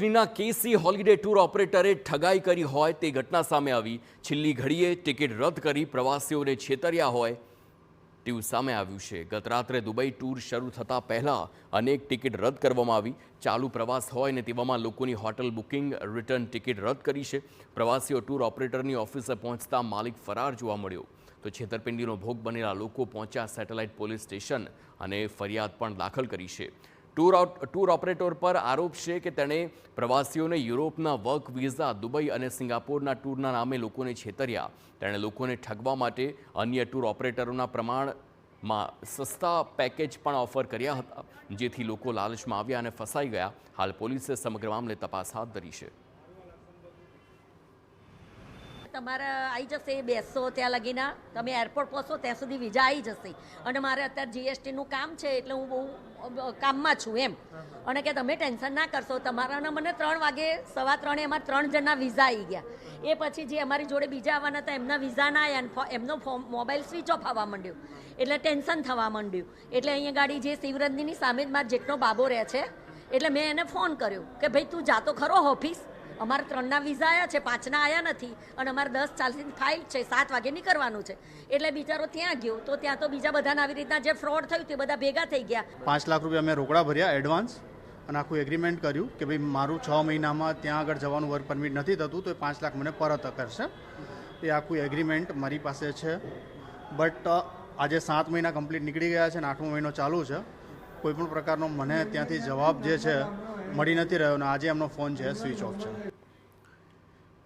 રાજનીના કેસી holiday tour ઓપરેટરે ઠગાઈ કરી હોય તે ઘટના સામે આવી। છેલ્લી ઘડીએ ટિકિટ રદ કરી પ્રવાસીઓને છેતર્યા હોય તેવું સામે આવ્યું છે। ગત રાત્રે દુબઈ ટૂર શરૂ થતાં પહેલાં અનેક ટિકિટ રદ કરવામાં આવી। ચાલુ પ્રવાસ હોય ને તેવામાં લોકોની હોટલ બુકિંગ રિટર્ન ટિકિટ રદ કરી છે। પ્રવાસીઓ ટૂર ઓપરેટરની ઓફિસે પહોંચતા માલિક ફરાર જોવા મળ્યો તો છેતરપિંડીનો ભોગ બનેલા લોકો પહોંચ્યા સેટેલાઇટ પોલીસ સ્ટેશન અને ફરિયાદ પણ દાખલ કરી છે। ટૂર ઓપરેટર પર આરોપ છે કે તેણે પ્રવાસીઓને યુરોપના વર્ક વિઝા, દુબઈ અને સિંગાપોરના ટૂરના નામે લોકોને છેતર્યા। તેણે લોકોને ઠગવા માટે અન્ય ટૂર ઓપરેટરોના પ્રમાણમાં સસ્તા પેકેજ પણ ઓફર કર્યા હતા, જેથી લોકો લાલચમાં આવ્યા અને ફસાઈ ગયા। હાલ પોલીસે સમગ્ર મામલે તપાસ હાથ ધરી છે। તમારે આવી જશે, બેસશો ત્યાં લગીના તમે એરપોર્ટ પહોંચો ત્યાં સુધી વિઝા આવી જશે। અને મારે અત્યારે જીએસટીનું કામ છે એટલે હું બહુ કામમાં છું એમ, અને કે તમે ટેન્શન ના કરશો, તમારાના મને 3 વાગે 3:15 અમારા 3 જણના વિઝા આવી ગયા। એ પછી જે અમારી જોડે બીજા આવવાના હતા એમના વિઝા ના આવ્યા, એમનો મોબાઈલ સ્વિચ ઓફ આવવા માંડ્યો એટલે ટેન્શન થવા માંડ્યું। એટલે અહીંયા ગાડી જે શિવરંજનીની સામે જ મારો જેટનો બાબો રહે છે એટલે મેં એને ફોન કર્યો કે ભાઈ તું જાતો ખરો ઓફિસ, અમારે 3ના વિઝા આવ્યા છે, 5ના આવ્યા નથી અને અમારે 10:40 ફાઇલ છે, 7 વાગે નીકળવાનું છે। એટલે બિચારો ત્યાં ગયો તો ત્યાં તો બીજા બધાને આવી રીતના જે ફ્રોડ થયું તે બધા ભેગા થઈ ગયા। 5 લાખ રૂપિયા મેં રોકડા ભર્યા એડવાન્સ અને આખું એગ્રીમેન્ટ કર્યું કે ભાઈ મારું 6 મહિનામાં ત્યાં આગળ જવાનું વર્ક પરમિટ નથી થતું તો એ 5 લાખ મને પરત કરશે। એ આખું એગ્રીમેન્ટ મારી પાસે છે, બટ આજે 7 મહિના કમ્પ્લીટ નીકળી ગયા છે અને 8મો મહિનો ચાલુ છે। કોઈ પણ પ્રકારનો મને ત્યાંથી જવાબ જે છે મળી નથી રહ્યો અને આજે એમનો ફોન છે સ્વિચ ઓફ છે।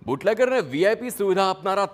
બુટલેગરને વીઆઈપી સુવિધા આપનારા